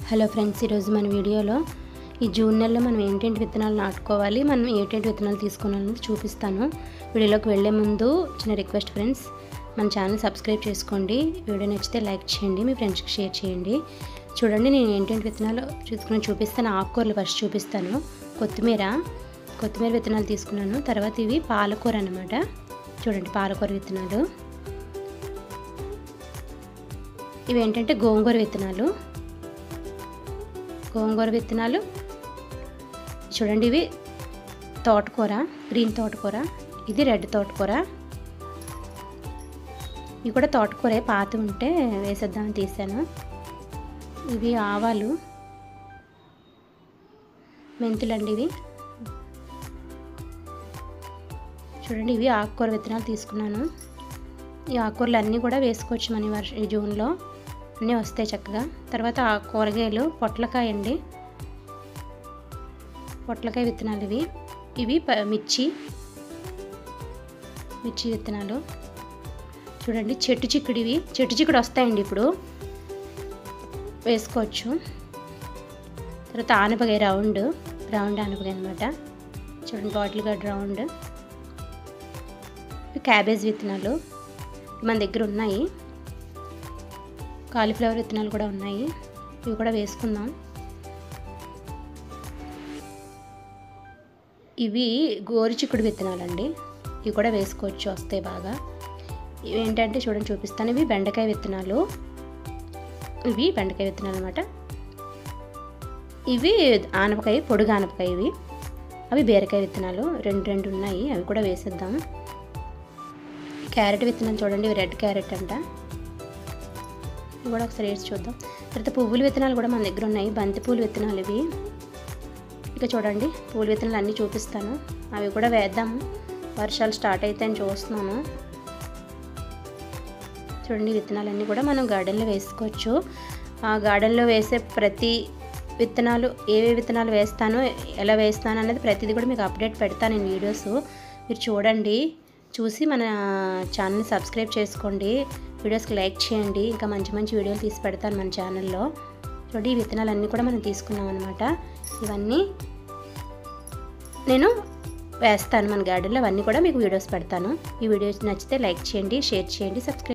Hello friends, ఈరోజు మన వీడియోలో ఈ జూన్ నెలలో మనం ఏంటంటే విత్తనాలు నాటుకోవాలి, మనం ఏంటంటే విత్తనాలు తీసుకోవాలనేది చూపిస్తాను. వీడియోలోకి వెళ్ళే ముందు చిన్న రిక్వెస్ట్ ఫ్రెండ్స్, మన ఛానల్ సబ్స్క్రైబ్ చేసుకోండి. వీడియో నచ్చితే లైక్ చేయండి, మీ ఫ్రెండ్స్కి షేర్ చేయండి. చూడండి, నేను ఏంటంటే విత్తనాలు చూపిస్తాను. ఆకుకూరలు ఫస్ట్ చూపిస్తాను. కొత్తిమీర విత్తనాలు తీసుకున్నాను. తర్వాత ఇవి పాలకూర అన్నమాట. చూడండి, పాలకూర విత్తనాలు. ఇవి ఏంటంటే గోంగూర విత్తనాలు. చూడండి, ఇవి తోటకూర, గ్రీన్ తోటకూర. ఇది రెడ్ తోటకూర. ఇవి కూడా తోటకూరే, పాత ఉంటే వేసేద్దామని తీసాను. ఇవి ఆవాలు, మెంతులండి ఇవి. చూడండి, ఇవి ఆకుకూర విత్తనాలు తీసుకున్నాను. ఈ ఆకుకూరలు అన్నీ కూడా వేసుకోవచ్చు మన ఈ జూన్లో, అన్నీ వస్తాయి చక్కగా. తర్వాత ఆ కూరగాయలు పొట్లకాయ అండి, పొట్లకాయ విత్తనాలు ఇవి మిర్చి విత్తనాలు. చూడండి, చెట్టు చిక్కుడు వస్తాయండి, ఇప్పుడు వేసుకోవచ్చు. తర్వాత ఆనపకాయ రౌండ్ ఆనపకాయ అనమాట. చూడండి, బాటిల్ గార్డ్ రౌండ్. క్యాబేజ్ విత్తనాలు మన దగ్గర ఉన్నాయి. కాలీఫ్లవర్ విత్తనాలు కూడా ఉన్నాయి, ఇవి కూడా వేసుకుందాం. ఇవి గోరుచిక్కుడు విత్తనాలండి, ఇవి కూడా వేసుకోవచ్చు, వస్తాయి బాగా. ఇవి ఏంటంటే చూడండి, చూపిస్తాను. ఇవి బెండకాయ విత్తనాలు. ఇవి బెండకాయ విత్తనాలు అనమాట. ఇవి ఆనపకాయ, పొడుగు ఆనపకాయ. అవి బీరకాయ విత్తనాలు. రెండు ఉన్నాయి, అవి కూడా వేసేద్దాం. క్యారెట్ విత్తనాలు చూడండి, ఇవి రెడ్ క్యారెట్ అంట. ఇవి కూడా ఒకసారి వేసి చూద్దాం. తర్వాత పువ్వుల విత్తనాలు కూడా మన దగ్గర ఉన్నాయి. బంతిపూల విత్తనాలు ఇవి. ఇక చూడండి, పూల విత్తనాలు అన్నీ చూపిస్తాను. అవి కూడా వేద్దాము, వర్షాలు స్టార్ట్ అవుతాయని చూస్తున్నాను. చూడండి, విత్తనాలన్నీ కూడా మనం గార్డెన్లో వేసుకోవచ్చు. ఆ గార్డెన్లో వేసే ప్రతి విత్తనాలు, ఏవే విత్తనాలు వేస్తానో, ఎలా వేస్తాను అనేది ప్రతిదీ కూడా మీకు అప్డేట్ పెడతాను నేను వీడియోస్. మీరు చూడండి, చూసి మన ఛానల్ని సబ్స్క్రైబ్ చేసుకోండి, వీడియోస్కి లైక్ చేయండి. ఇంకా మంచి వీడియోలు తీసి పెడతాను మన ఛానల్లో. చూడండి, ఈ విత్తనాలన్నీ కూడా మనం తీసుకున్నాం అనమాట. ఇవన్నీ నేను వేస్తాను మన గార్డెన్లో, అవన్నీ కూడా మీకు వీడియోస్ పెడతాను. ఈ వీడియోస్ నచ్చితే లైక్ చేయండి, షేర్ చేయండి, సబ్స్క్రైబ్